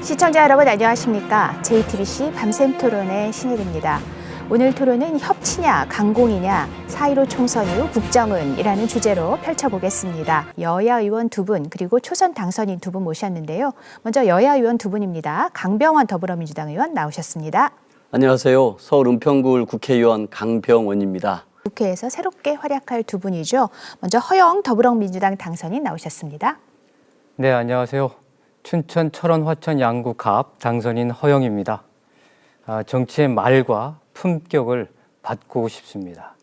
시청자 여러분 안녕하십니까? JTBC 밤샘 토론의 신혜리입니다. 오늘 토론은 협치냐 강공이냐 4.15 총선 이후 국정은이라는 주제로 펼쳐보겠습니다. 여야 의원 두 분 그리고 초선 당선인 두 분 모셨는데요. 먼저 여야 의원 두 분입니다. 강병원 더불어민주당 의원 나오셨습니다. 안녕하세요. 서울 은평구 국회의원 강병원입니다. 국회에서 새롭게 활약할 두 분이죠. 먼저 허영 더불어민주당 당선인 나오셨습니다. 네, 안녕하세요. 춘천, 철원, 화천, 양구 갑 당선인 허영입니다. 정치의 말과 품격을 바꾸고 싶습니다.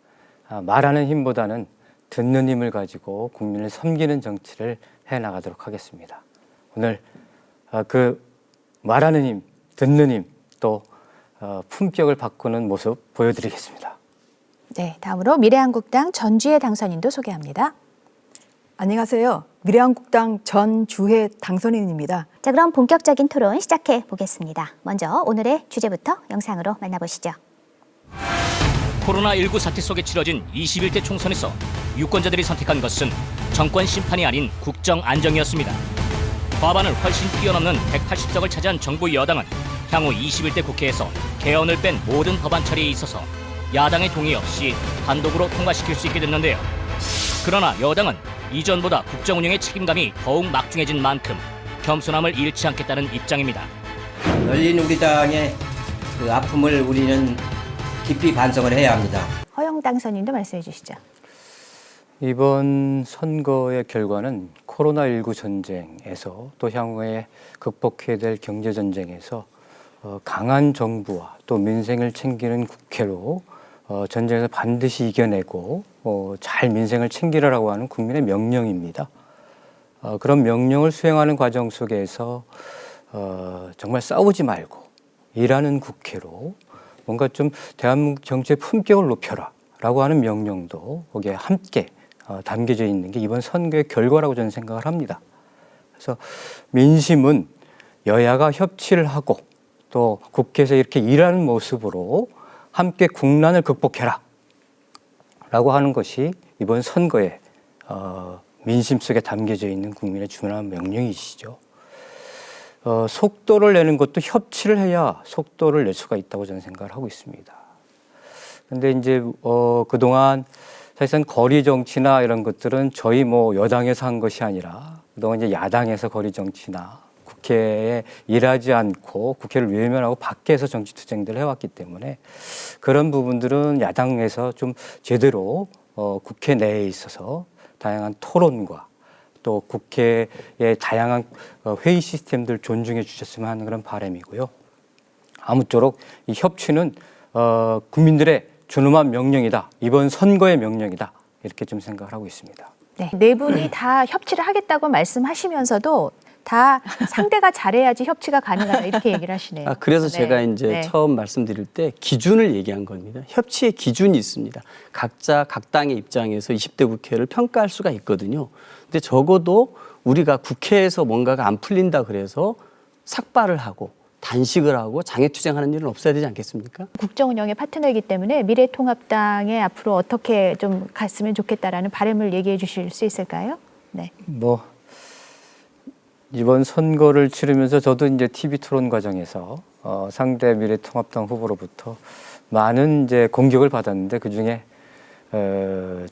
말하는 힘보다는 듣는 힘을 가지고 국민을 섬기는 정치를 해나가도록 하겠습니다. 오늘 그 말하는 힘, 듣는 힘, 또 품격을 바꾸는 모습 보여드리겠습니다. 네, 다음으로 미래한국당 전주혜 당선인도 소개합니다. 안녕하세요. 미래한국당 전주혜 당선인입니다. 자, 그럼 본격적인 토론 시작해 보겠습니다. 먼저 오늘의 주제부터 영상으로 만나보시죠. 코로나19 사태 속에 치러진 21대 총선에서 유권자들이 선택한 것은 정권 심판이 아닌 국정 안정이었습니다. 과반을 훨씬 뛰어넘는 180석을 차지한 정부 여당은 향후 21대 국회에서 개헌을 뺀 모든 법안 처리에 있어서 야당의 동의 없이 단독으로 통과시킬 수 있게 됐는데요. 그러나 여당은 이전보다 국정 운영의 책임감이 더욱 막중해진 만큼 겸손함을 잃지 않겠다는 입장입니다. 열린 우리 당의 그 아픔을 우리는 깊이 반성을 해야 합니다. 허영 당선인도 말씀해 주시죠. 이번 선거의 결과는 코로나19 전쟁에서 또 향후에 극복해야 될 경제전쟁에서 강한 정부와 또 민생을 챙기는 국회로 전쟁에서 반드시 이겨내고 잘 민생을 챙기라고 하는 국민의 명령입니다. 그런 명령을 수행하는 과정 속에서 정말 싸우지 말고 일하는 국회로 뭔가 좀 대한민국 정치의 품격을 높여라 라고 하는 명령도 거기에 함께 담겨져 있는 게 이번 선거의 결과라고 저는 생각을 합니다. 그래서 민심은 여야가 협치를 하고 또 국회에서 이렇게 일하는 모습으로 함께 국난을 극복해라 라고 하는 것이 이번 선거에 민심 속에 담겨져 있는 국민의 중요한 명령이시죠. 속도를 내는 것도 협치를 해야 속도를 낼 수가 있다고 저는 생각을 하고 있습니다. 근데 이제 그동안 사실상 거리 정치나 이런 것들은 저희 여당에서 한 것이 아니라 그동안 이제 야당에서 거리 정치나 국회에 일하지 않고 국회를 외면하고 밖에서 정치 투쟁들을 해왔기 때문에 그런 부분들은 야당에서 좀 제대로 국회 내에 있어서 다양한 토론과 또 국회의 다양한 회의 시스템들 존중해 주셨으면 하는 그런 바람이고요. 아무쪼록 이 협치는 국민들의 준엄한 명령이다. 이번 선거의 명령이다. 이렇게 좀 생각을 하고 있습니다. 네 분이 다 협치를 하겠다고 말씀하시면서도 다 상대가 잘해야지 협치가 가능하다 이렇게 얘기를 하시네요. 그래서 제가 이제 처음 말씀드릴 때 기준을 얘기한 겁니다. 협치의 기준이 있습니다. 각자 각 당의 입장에서 20대 국회를 평가할 수가 있거든요. 근데 적어도 우리가 국회에서 뭔가가 안 풀린다 그래서 삭발을 하고 단식을 하고 장애투쟁하는 일은 없어야 되지 않겠습니까? 국정 운영의 파트너이기 때문에 미래통합당에 앞으로 어떻게 좀 갔으면 좋겠다라는 바람을 얘기해 주실 수 있을까요? 네. 이번 선거를 치르면서 저도 이제 TV 토론 과정에서 상대 미래통합당 후보로부터 많은 이제 공격을 받았는데 그 중에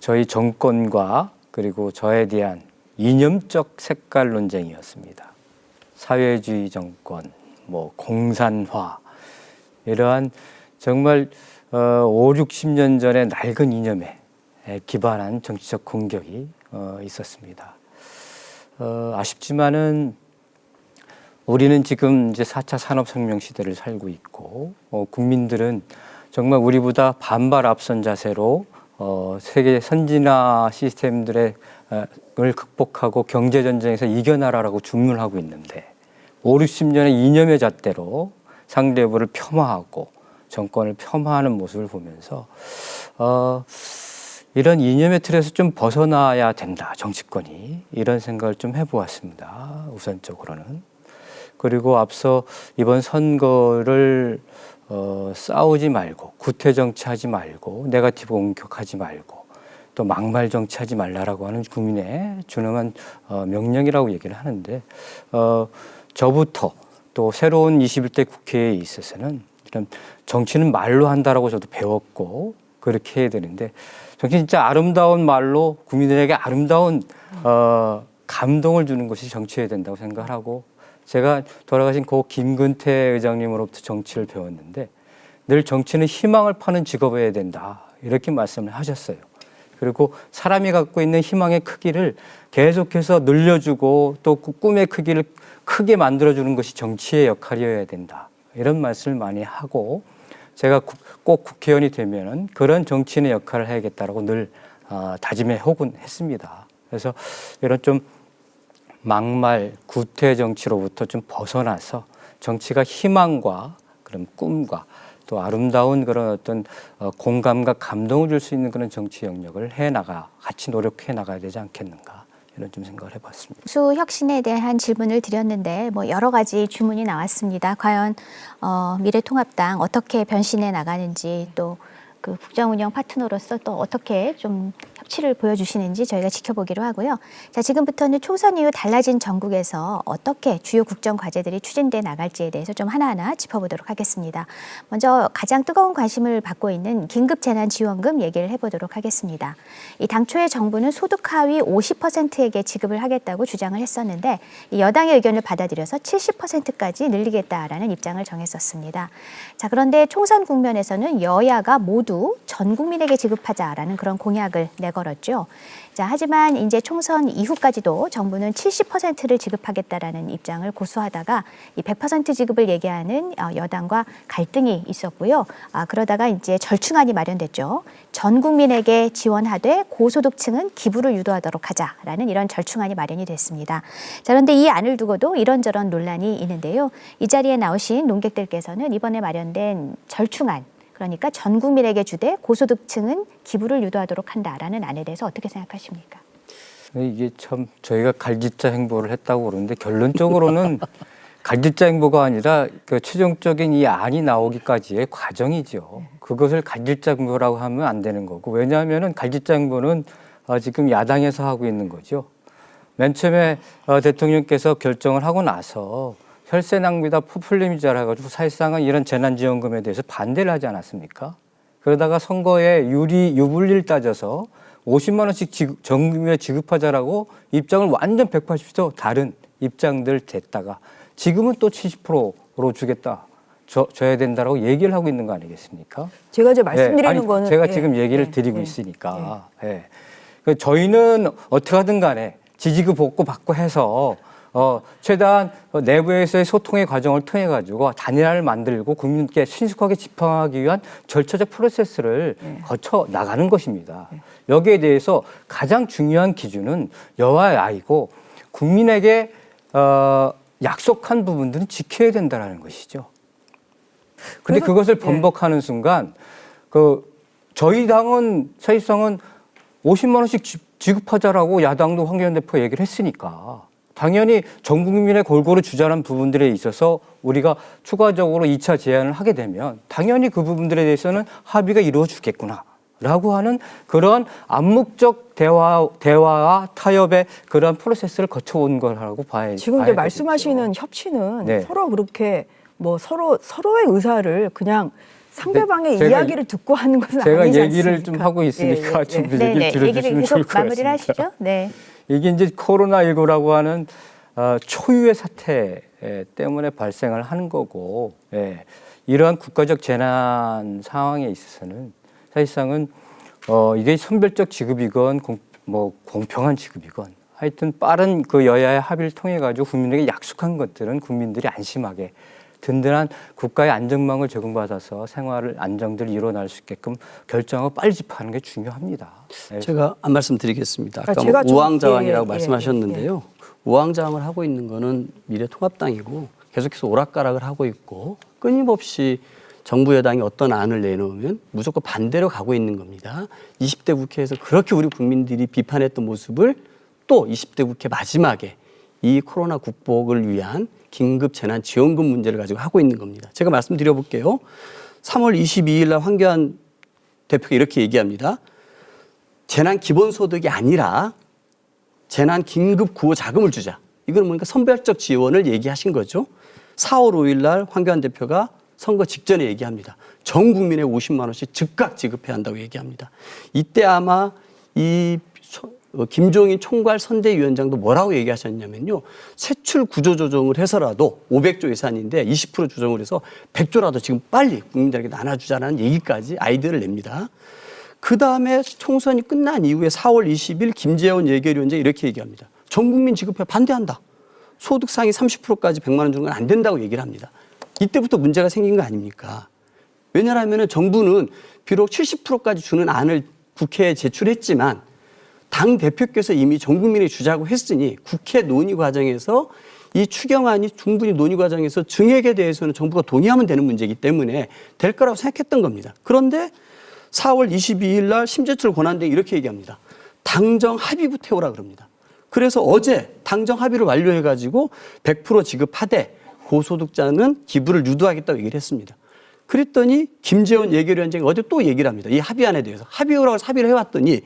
저희 정권과 그리고 저에 대한 이념적 색깔 논쟁이었습니다. 사회주의 정권, 공산화 이러한 정말 5, 60년 전의 낡은 이념에 기반한 정치적 공격이 있었습니다. 아쉽지만은 우리는 지금 이제 4차 산업혁명 시대를 살고 있고 국민들은 정말 우리보다 반발 앞선 자세로 세계 선진화 시스템들을 극복하고 경제전쟁에서 이겨나라라고 주문을 하고 있는데 5, 60년의 이념의 잣대로 상대 후보를 폄하하고 정권을 폄하하는 모습을 보면서 이런 이념의 틀에서 좀 벗어나야 된다, 정치권이. 이런 생각을 좀 해보았습니다, 우선적으로는. 그리고 앞서 이번 선거를 싸우지 말고, 구태 정치하지 말고, 네거티브 공격하지 말고, 또 막말 정치하지 말라라고 하는 국민의 준엄한 명령이라고 얘기를 하는데 저부터 또 새로운 21대 국회에 있어서는 이런 정치는 말로 한다라고 저도 배웠고 그렇게 해야 되는데 정치 진짜 아름다운 말로 국민들에게 아름다운 감동을 주는 것이 정치해야 된다고 생각을 하고 제가 돌아가신 고 김근태 의장님으로부터 정치를 배웠는데 늘 정치는 희망을 파는 직업이어야 된다 이렇게 말씀을 하셨어요. 그리고 사람이 갖고 있는 희망의 크기를 계속해서 늘려주고 또 꿈의 크기를 크게 만들어주는 것이 정치의 역할이어야 된다. 이런 말씀을 많이 하고 제가 꼭 국회의원이 되면은 그런 정치인의 역할을 해야겠다라고 늘 다짐해 혹은 했습니다. 그래서 이런 좀 막말, 구태 정치로부터 좀 벗어나서 정치가 희망과 그런 꿈과 또 아름다운 그런 어떤 공감과 감동을 줄 수 있는 그런 정치 영역을 같이 노력해 나가야 되지 않겠는가 이런 좀 생각을 해봤습니다. 수 혁신에 대한 질문을 드렸는데 뭐 여러 가지 주문이 나왔습니다. 과연 미래통합당 어떻게 변신해 나가는지 또 그 국정운영 파트너로서 또 어떻게 좀 협치를 보여주시는지 저희가 지켜보기로 하고요. 자, 지금부터는 총선 이후 달라진 전국에서 어떻게 주요 국정 과제들이 추진돼 나갈지에 대해서 좀 하나하나 짚어보도록 하겠습니다. 먼저 가장 뜨거운 관심을 받고 있는 긴급재난지원금 얘기를 해보도록 하겠습니다. 이 당초에 정부는 소득 하위 50%에게 지급을 하겠다고 주장을 했었는데 이 여당의 의견을 받아들여서 70%까지 늘리겠다라는 입장을 정했었습니다. 자, 그런데 총선 국면에서는 여야가 모두 전 국민에게 지급하자라는 그런 공약을 내걸었죠. 자, 하지만 이제 총선 이후까지도 정부는 70%를 지급하겠다라는 입장을 고수하다가 이 100% 지급을 얘기하는 여당과 갈등이 있었고요. 그러다가 이제 절충안이 마련됐죠. 전 국민에게 지원하되 고소득층은 기부를 유도하도록 하자라는 이런 절충안이 마련이 됐습니다. 자, 그런데 이 안을 두고도 이런저런 논란이 있는데요. 이 자리에 나오신 논객들께서는 이번에 마련된 절충안, 그러니까 전 국민에게 주되 고소득층은 기부를 유도하도록 한다라는 안에 대해서 어떻게 생각하십니까? 이게 참 저희가 갈짓자 행보를 했다고 그러는데 결론적으로는 갈짓자 행보가 아니라 그 최종적인 이 안이 나오기까지의 과정이죠. 그것을 갈짓자 행보라고 하면 안 되는 거고 왜냐하면은 갈짓자 행보는 지금 야당에서 하고 있는 거죠. 맨 처음에 대통령께서 결정을 하고 나서 혈세 낭비다 포퓰리즘이라 해가지고 사실상은 이런 재난지원금에 대해서 반대를 하지 않았습니까? 그러다가 선거에 유불리를 따져서 50만 원씩 전 국민에 지급하자라고 입장을 완전 180도 다른 입장들 됐다가 지금은 또 70%로 주겠다, 줘야 된다라고 얘기를 하고 있는 거 아니겠습니까? 제가 이제 말씀드리는 거는 제가 지금 얘기를 드리고 있으니까 저희는 어떻게 하든 간에 지지급 받고 해서 최대한 내부에서의 소통의 과정을 통해 가지고 단일화를 만들고 국민께 신속하게 집행하기 위한 절차적 프로세스를 거쳐 나가는 것입니다. 여기에 대해서 가장 중요한 기준은 여야이고 국민에게 약속한 부분들은 지켜야 된다는 것이죠. 그런데 그것을 번복하는 순간 저희 당은 사실상은 50만 원씩 지급하자라고 야당도 황교안 대표 얘기를 했으니까 당연히 전 국민의 골고루 주장한 부분들에 있어서 우리가 추가적으로 2차 제안을 하게 되면 당연히 그 부분들에 대해서는 합의가 이루어지겠구나라고 하는 그런 암묵적 대화와 타협의 그러한 프로세스를 거쳐온 거라고 봐야 지금 이제 말씀하시는 협치는 서로 그렇게 뭐 서로의 의사를 그냥 상대방의 이야기를 듣고 하는 것은 아니지 않습니까? 제가 얘기를 좀 하고 있으니까 좀 얘기를 들어주시면 좋을 것 같습니다. 마무리를 하시죠. 네. 이게 이제 코로나19라고 하는 초유의 사태 때문에 발생을 하는 거고 이러한 국가적 재난 상황에 있어서는 사실상은 이게 선별적 지급이건 공평한 지급이건 하여튼 빠른 그 여야의 합의를 통해 가지고 국민에게 약속한 것들은 국민들이 안심하게 든든한 국가의 안전망을 제공받아서 생활을 안정들 일어날 수 있게끔 결정하고 빨리 집행하는 게 중요합니다. 제가 한 말씀 드리겠습니다. 아까 우왕좌왕이라고 말씀하셨는데요. 우왕좌왕을 하고 있는 거는 미래통합당이고 계속해서 오락가락을 하고 있고 끊임없이 정부 여당이 어떤 안을 내놓으면 무조건 반대로 가고 있는 겁니다. 20대 국회에서 그렇게 우리 국민들이 비판했던 모습을 또 20대 국회 마지막에 이 코로나 극복을 위한 긴급 재난지원금 문제를 가지고 하고 있는 겁니다. 제가 말씀드려볼게요. 3월 22일 날 황교안 대표가 이렇게 얘기합니다. 재난 기본소득이 아니라 재난 긴급 구호 자금을 주자. 이건 뭔가 선별적 지원을 얘기하신 거죠. 4월 5일 날 황교안 대표가 선거 직전에 얘기합니다. 전 국민에 50만 원씩 즉각 지급해야 한다고 얘기합니다. 이때 아마 이 김종인 총괄 선대위원장도 뭐라고 얘기하셨냐면요. 세출 구조 조정을 해서라도 500조 예산인데 20% 조정을 해서 100조라도 지금 빨리 국민들에게 나눠주자는 얘기까지 아이디어를 냅니다. 그다음에 총선이 끝난 이후에 4월 20일 김재원 예결위원장이 이렇게 얘기합니다. 전 국민 지급에 반대한다. 소득 상위 30%까지 100만 원 주는 건 안 된다고 얘기를 합니다. 이때부터 문제가 생긴 거 아닙니까? 왜냐하면 정부는 비록 70%까지 주는 안을 국회에 제출했지만 당 대표께서 이미 전 국민이 주자고 했으니 국회 논의 과정에서 이 추경안이 충분히 논의 과정에서 증액에 대해서는 정부가 동의하면 되는 문제이기 때문에 될 거라고 생각했던 겁니다. 그런데 4월 22일 날 심재철 권한대행이 이렇게 얘기합니다. 당정 합의부터 해오라 그럽니다. 그래서 어제 당정 합의를 완료해가지고 100% 지급하되 고소득자는 기부를 유도하겠다고 얘기를 했습니다. 그랬더니 김재원 예결위원장이 어제 또 얘기를 합니다. 이 합의안에 대해서 합의하라고 합의를 해왔더니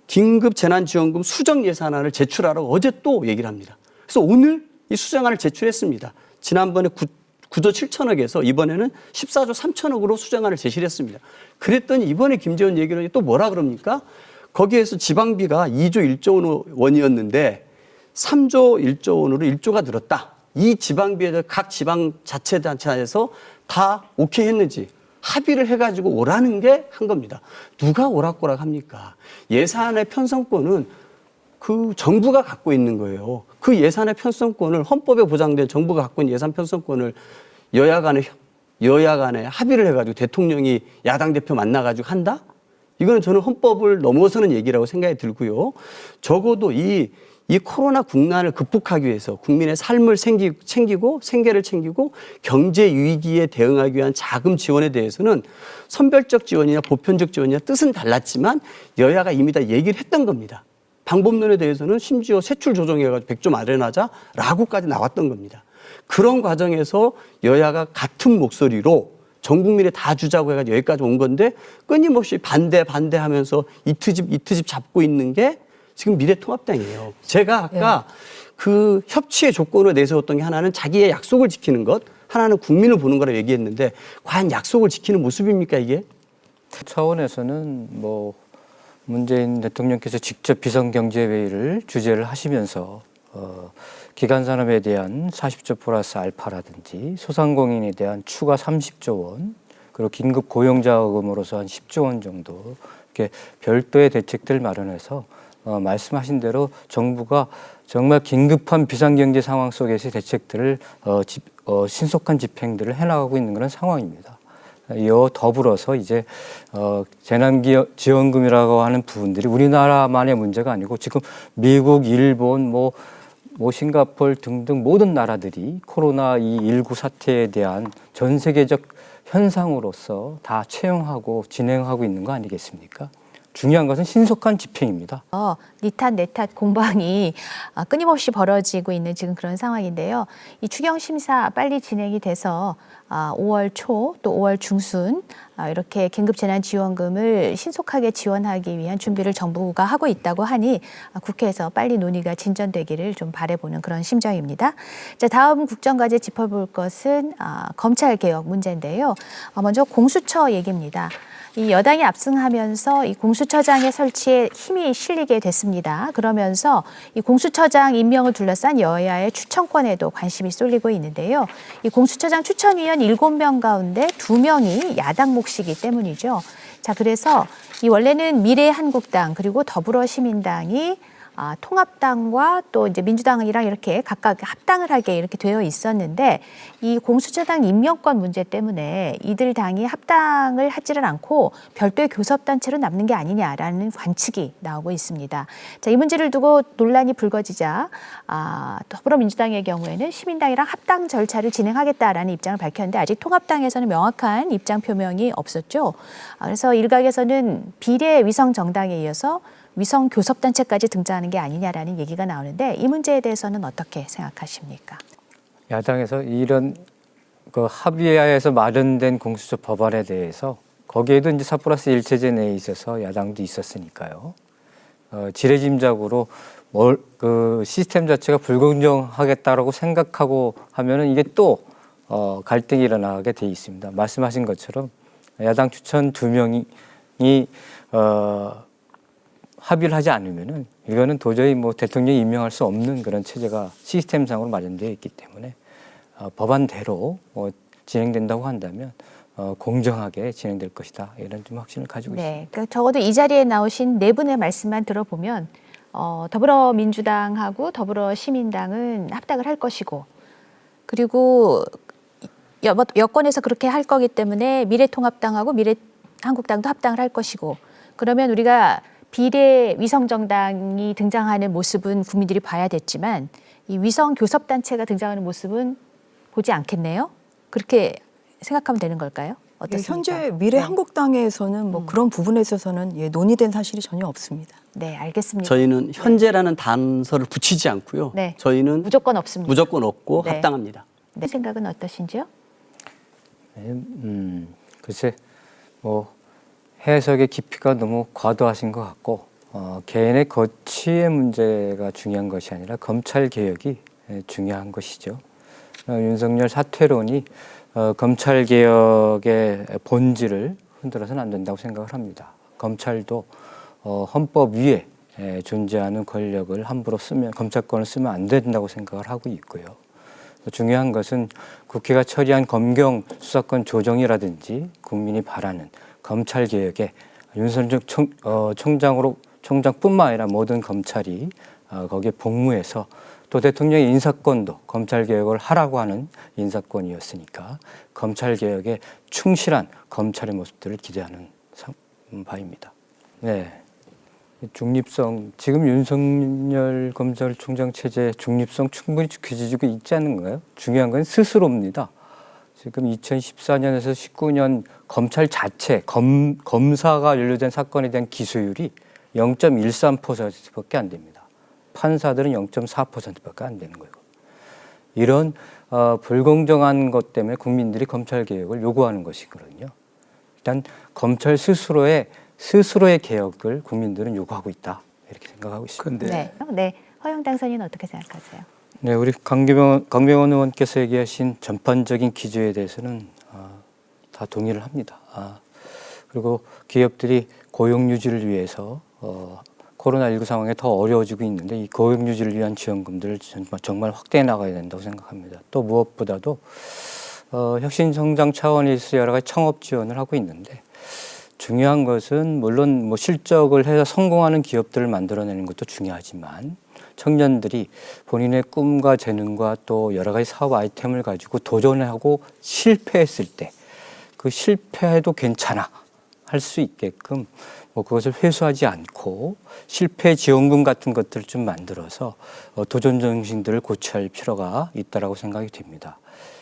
긴급 재난지원금 수정 예산안을 제출하라고 어제 또 얘기를 합니다. 그래서 오늘 이 수정안을 제출했습니다. 지난번에 9조 7천억에서 이번에는 14조 3천억으로 수정안을 제시를 했습니다. 그랬더니 이번에 김재원 예결위원장이 또 뭐라 그럽니까? 거기에서 지방비가 2조 1조 원이었는데 3조 1조 원으로 1조가 늘었다. 이 지방비에 대해 각 지방자치단체에서 다 오케이 했는지 합의를 해가지고 오라는 게 한 겁니다. 누가 오락가락 합니까? 예산의 편성권은 그 정부가 갖고 있는 거예요. 그 예산의 편성권을 헌법에 보장된 정부가 갖고 있는 예산 편성권을 여야 간에 합의를 해가지고 대통령이 야당 대표 만나가지고 한다? 이거는 저는 헌법을 넘어서는 얘기라고 생각이 들고요. 적어도 이 코로나 국난을 극복하기 위해서 국민의 삶을 챙기고 생계를 챙기고 경제 위기에 대응하기 위한 자금 지원에 대해서는 선별적 지원이냐 보편적 지원이냐 뜻은 달랐지만 여야가 이미 다 얘기를 했던 겁니다. 방법론에 대해서는 심지어 세출 조정해가지고 100조 마련하자라고까지 나왔던 겁니다. 그런 과정에서 여야가 같은 목소리로 전 국민에 다 주자고 해가지고 여기까지 온 건데 끊임없이 반대하면서 이 트집 잡고 있는 게 지금 미래통합당이에요. 제가 아까 그 협치의 조건을 내세웠던 게 하나는 자기의 약속을 지키는 것, 하나는 국민을 보는 거라고 얘기했는데 과연 약속을 지키는 모습입니까 이게? 차원에서는 뭐 문재인 대통령께서 직접 비상경제회의를 주재를 하시면서 기간산업에 대한 40조 플러스 알파라든지 소상공인에 대한 추가 30조 원 그리고 긴급 고용자금으로서 한 10조 원 정도 이렇게 별도의 대책들 마련해서 말씀하신 대로 정부가 정말 긴급한 비상경제 상황 속에서 대책들을 신속한 집행들을 해나가고 있는 그런 상황입니다. 이어 더불어서 이제 재난지원금이라고 하는 부분들이 우리나라만의 문제가 아니고 지금 미국, 일본, 뭐 싱가포르 등등 모든 나라들이 코로나19 사태에 대한 전 세계적 현상으로서 다 채용하고 진행하고 있는 거 아니겠습니까? 중요한 것은 신속한 집행입니다. 니 탓 내 탓 공방이 끊임없이 벌어지고 있는 지금 그런 상황인데요. 이 추경 심사 빨리 진행이 돼서 5월 초 또 5월 중순 이렇게 긴급재난지원금을 신속하게 지원하기 위한 준비를 정부가 하고 있다고 하니 국회에서 빨리 논의가 진전되기를 좀 바라보는 그런 심정입니다. 자, 다음 국정과제 짚어볼 것은 검찰개혁 문제인데요. 먼저 공수처 얘기입니다. 이 여당이 압승하면서 이 공수처장의 설치에 힘이 실리게 됐습니다. 그러면서 이 공수처장 임명을 둘러싼 여야의 추천권에도 관심이 쏠리고 있는데요. 이 공수처장 추천위원 7명 가운데 2명이 야당 몫이기 때문이죠. 자, 그래서 이 원래는 미래한국당 그리고 더불어시민당이 통합당과 또 이제 민주당이랑 이렇게 각각 합당을 하게 이렇게 되어 있었는데 이 공수처장 임명권 문제 때문에 이들 당이 합당을 하지를 않고 별도의 교섭단체로 남는 게 아니냐라는 관측이 나오고 있습니다. 자, 이 문제를 두고 논란이 불거지자 더불어민주당의 경우에는 시민당이랑 합당 절차를 진행하겠다라는 입장을 밝혔는데 아직 통합당에서는 명확한 입장 표명이 없었죠. 그래서 일각에서는 비례위성정당에 이어서 위성교섭단체까지 등장하는 게 아니냐라는 얘기가 나오는데 이 문제에 대해서는 어떻게 생각하십니까? 야당에서 이런 그 합의하에서 마련된 공수처 법안에 대해서 거기에도 이제 4+1 체제 내에 있어서 야당도 있었으니까요. 지레짐작으로 그 시스템 자체가 불공정하겠다라고 생각하고 하면은 이게 또 갈등이 일어나게 돼 있습니다. 말씀하신 것처럼 야당 추천 2명이 합의를 하지 않으면은 이거는 도저히 뭐 대통령이 임명할 수 없는 그런 체제가 시스템상으로 마련되어 있기 때문에 법안대로 진행된다고 한다면 공정하게 진행될 것이다. 이런 좀 확신을 가지고 있습니다. 그러니까 적어도 이 자리에 나오신 네 분의 말씀만 들어보면 더불어민주당하고 더불어시민당은 합당을 할 것이고, 그리고 여권에서 그렇게 할 거기 때문에 미래통합당하고 미래한국당도 합당을 할 것이고, 그러면 우리가 비례위성정당이 등장하는 모습은 국민들이 봐야 됐지만 이 위성교섭단체가 등장하는 모습은 보지 않겠네요. 그렇게 생각하면 되는 걸까요? 어떻습니까? 현재 미래한국당에서는 뭐 그런 부분에 있어서는 논의된 사실이 전혀 없습니다. 네, 알겠습니다. 저희는 현재라는 단서를 붙이지 않고요. 네. 저희는 무조건 없습니다. 무조건 없고 네. 합당합니다. 네. 생각은 어떠신지요? 글쎄 뭐 해석의 깊이가 너무 과도하신 것 같고 개인의 거취의 문제가 중요한 것이 아니라 검찰 개혁이 중요한 것이죠. 윤석열 사퇴론이 검찰 개혁의 본질을 흔들어서는 안 된다고 생각을 합니다. 검찰도 헌법 위에 존재하는 권력을 함부로 쓰면 검찰권을 쓰면 안 된다고 생각을 하고 있고요. 중요한 것은 국회가 처리한 검경 수사권 조정이라든지 국민이 바라는 검찰 개혁에 윤석열 총장뿐만 아니라 모든 검찰이 거기에 복무해서 또 대통령의 인사권도 검찰 개혁을 하라고 하는 인사권이었으니까 검찰 개혁에 충실한 검찰의 모습들을 기대하는 바입니다. 네. 중립성, 지금 윤석열 검찰총장 체제의 중립성 충분히 지켜지고 있지 않은가요? 중요한 건 스스로입니다. 지금 2014년에서 19년 검찰 자체, 검사가 연루된 사건에 대한 기소율이 0.13%밖에 안 됩니다. 판사들은 0.4%밖에 안 되는 거예요. 이런 불공정한 것 때문에 국민들이 검찰 개혁을 요구하는 것이거든요. 일단 검찰 스스로의 개혁을 국민들은 요구하고 있다. 이렇게 생각하고 있습니다. 네. 허영 당선인은 어떻게 생각하세요? 네, 우리 강병원 의원께서 얘기하신 전반적인 기조에 대해서는 다 동의를 합니다. 그리고 기업들이 고용 유지를 위해서 코로나19 상황에 더 어려워지고 있는데 이 고용 유지를 위한 지원금들을 정말 확대해 나가야 된다고 생각합니다. 또 무엇보다도 혁신성장 차원에서 여러 가지 창업 지원을 하고 있는데 중요한 것은 물론 뭐 실적을 해서 성공하는 기업들을 만들어내는 것도 중요하지만 청년들이 본인의 꿈과 재능과 또 여러 가지 사업 아이템을 가지고 도전하고 실패했을 때 그 실패해도 괜찮아 할 수 있게끔 뭐 그것을 회수하지 않고 실패 지원금 같은 것들을 좀 만들어서 도전 정신들을 고취할 필요가 있다라고 생각이 됩니다.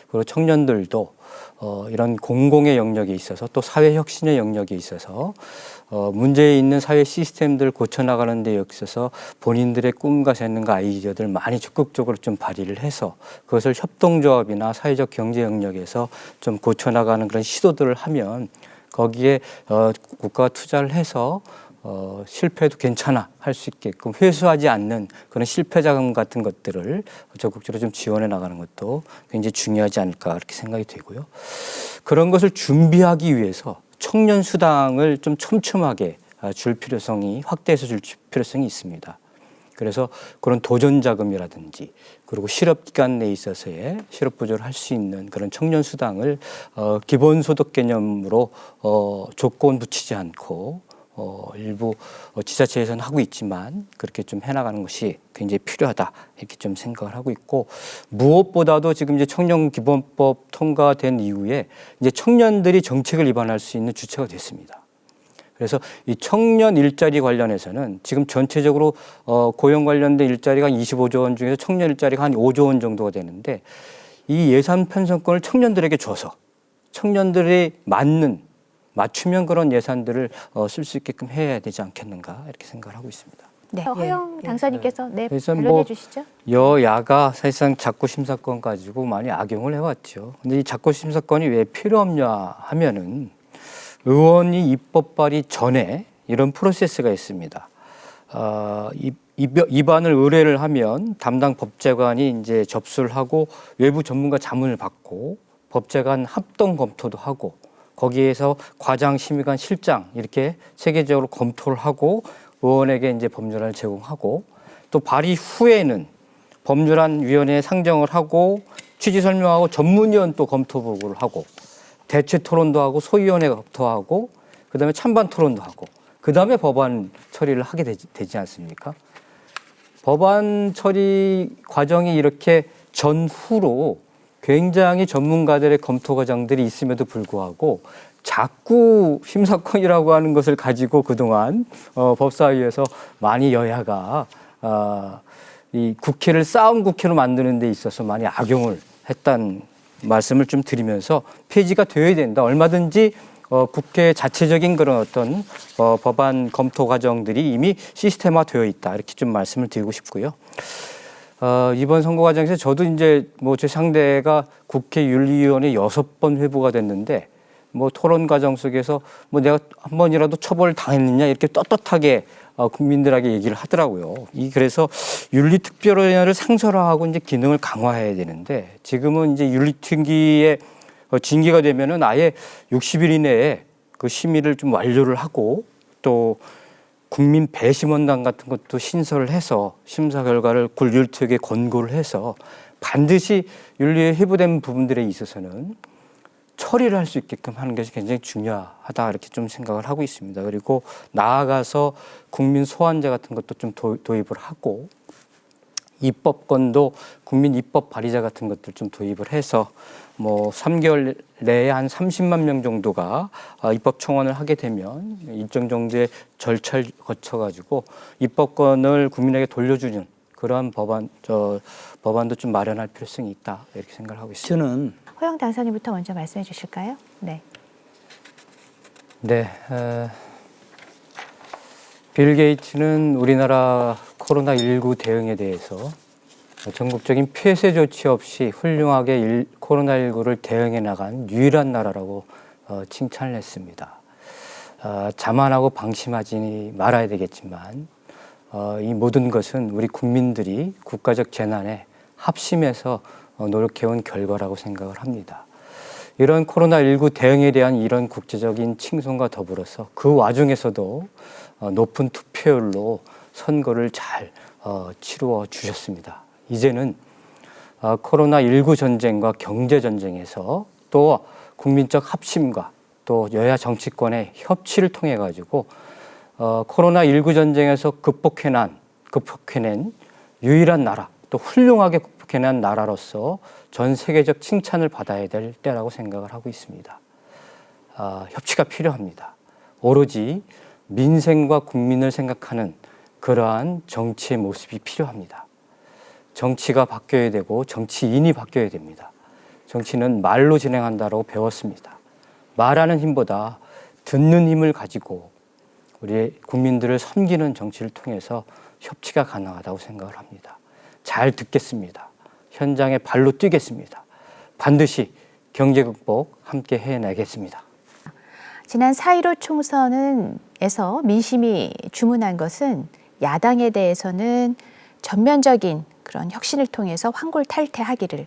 그리고 청년들도 이런 공공의 영역에 있어서 또 사회 혁신의 영역에 있어서 문제 있는 사회 시스템들을 고쳐나가는 데 있어서 본인들의 꿈과 재능과 아이디어들 많이 적극적으로 좀 발휘를 해서 그것을 협동조합이나 사회적 경제 영역에서 좀 고쳐나가는 그런 시도들을 하면 거기에 국가가 투자를 해서 실패해도 괜찮아 할 수 있게끔 회수하지 않는 그런 실패 자금 같은 것들을 적극적으로 좀 지원해 나가는 것도 굉장히 중요하지 않을까 그렇게 생각이 되고요. 그런 것을 준비하기 위해서 청년 수당을 좀 촘촘하게 줄 필요성이 확대해서 줄 필요성이 있습니다. 그래서 그런 도전 자금이라든지 그리고 실업 기간 내에 있어서의 실업 보조를 할 수 있는 그런 청년 수당을 기본소득 개념으로 조건 붙이지 않고 일부 지자체에서는 하고 있지만 그렇게 좀 해나가는 것이 굉장히 필요하다 이렇게 좀 생각을 하고 있고 무엇보다도 지금 이제 청년기본법 통과된 이후에 이제 청년들이 정책을 입안할 수 있는 주체가 됐습니다. 그래서 이 청년 일자리 관련해서는 지금 전체적으로 고용 관련된 일자리가 한 25조 원 중에서 청년 일자리가 한 5조 원 정도가 되는데 이 예산 편성권을 청년들에게 줘서 청년들이 맞추면 그런 예산들을 쓸 수 있게끔 해야 되지 않겠는가 이렇게 생각을 하고 있습니다. 네, 허영 당선인께서 그래서 반론해 주시죠. 여야가 사실상 자구심사권 가지고 많이 악용을 해왔죠. 근데 이 자구심사권이 왜 필요 없냐 하면은 의원이 입법 발의 전에 이런 프로세스가 있습니다. 입안을 의뢰를 하면 담당 법제관이 이제 접수를 하고 외부 전문가 자문을 받고 법제관 합동 검토도 하고 거기에서 과장, 심의관, 실장 이렇게 체계적으로 검토를 하고 의원에게 이제 법률안을 제공하고 또 발의 후에는 법률안 위원회에 상정을 하고 취지 설명하고 전문위원 또 검토 보고를 하고 대체 토론도 하고 소위원회 검토하고 그다음에 찬반 토론도 하고 그다음에 법안 처리를 하게 되지 않습니까? 법안 처리 과정이 이렇게 전후로 굉장히 전문가들의 검토 과정들이 있음에도 불구하고 자꾸 심사권이라고 하는 것을 가지고 그동안 법사위에서 많이 여야가 이 국회를 싸움 국회로 만드는 데 있어서 많이 악용을 했다는 말씀을 좀 드리면서 폐지가 되어야 된다. 얼마든지 국회 자체적인 그런 어떤 법안 검토 과정들이 이미 시스템화되어 있다. 이렇게 좀 말씀을 드리고 싶고요. 이번 선거 과정에서 저도 이제 뭐 제 상대가 국회 윤리위원회 6번 회부가 됐는데 뭐 토론 과정 속에서 뭐 내가 한 번이라도 처벌 당했느냐 이렇게 떳떳하게 국민들에게 얘기를 하더라고요. 그래서 윤리특별위원회를 상설화하고 이제 기능을 강화해야 되는데 지금은 이제 윤리특위의 징계가 되면은 아예 60일 이내에 그 심의를 좀 완료를 하고 또 국민 배심원단 같은 것도 신설을 해서 심사 결과를 윤리특위에 권고를 해서 반드시 윤리에 회부된 부분들에 있어서는 처리를 할 수 있게끔 하는 것이 굉장히 중요하다 이렇게 좀 생각을 하고 있습니다. 그리고 나아가서 국민 소환제 같은 것도 좀 도입을 하고 입법권도 국민 입법 발의자 같은 것들 좀 도입을 해서 뭐 3개월 내에 한 30만 명 정도가 입법 청원을 하게 되면 일정 정도의 절차를 거쳐가지고 입법권을 국민에게 돌려주는 그러한 법안도 좀 마련할 필요성이 있다 이렇게 생각을 하고 있습니다. 저는 허영 당선인부터 먼저 말씀해 주실까요? 네. 네. 빌 게이츠는 우리나라 코로나19 대응에 대해서 전국적인 폐쇄 조치 없이 훌륭하게 코로나19를 대응해 나간 유일한 나라라고 칭찬을 했습니다. 자만하고 방심하지 말아야 되겠지만 이 모든 것은 우리 국민들이 국가적 재난에 합심해서 노력해온 결과라고 생각을 합니다. 이런 코로나19 대응에 대한 이런 국제적인 칭송과 더불어서 그 와중에서도 높은 투표율로 선거를 잘 치루어 주셨습니다. 이제는 코로나19 전쟁과 경제 전쟁에서 또 국민적 합심과 또 여야 정치권의 협치를 통해 가지고 코로나19 전쟁에서 극복해낸 유일한 나라 또 훌륭하게 극복해낸 나라로서 전 세계적 칭찬을 받아야 될 때라고 생각을 하고 있습니다. 협치가 필요합니다. 오로지 민생과 국민을 생각하는 그러한 정치의 모습이 필요합니다. 정치가 바뀌어야 되고 정치인이 바뀌어야 됩니다. 정치는 말로 진행한다고 배웠습니다. 말하는 힘보다 듣는 힘을 가지고 우리 국민들을 섬기는 정치를 통해서 협치가 가능하다고 생각을 합니다. 잘 듣겠습니다. 현장에 발로 뛰겠습니다. 반드시 경제 극복 함께 해내겠습니다. 지난 4.15 총선에서 민심이 주문한 것은 야당에 대해서는 전면적인 그런 혁신을 통해서 환골탈태하기를,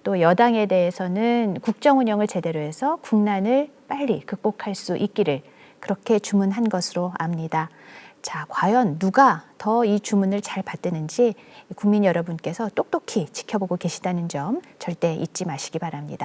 또 여당에 대해서는 국정 운영을 제대로 해서 국난을 빨리 극복할 수 있기를 그렇게 주문한 것으로 압니다. 자, 과연 누가 더 이 주문을 잘 받드는지 국민 여러분께서 똑똑히 지켜보고 계시다는 점 절대 잊지 마시기 바랍니다.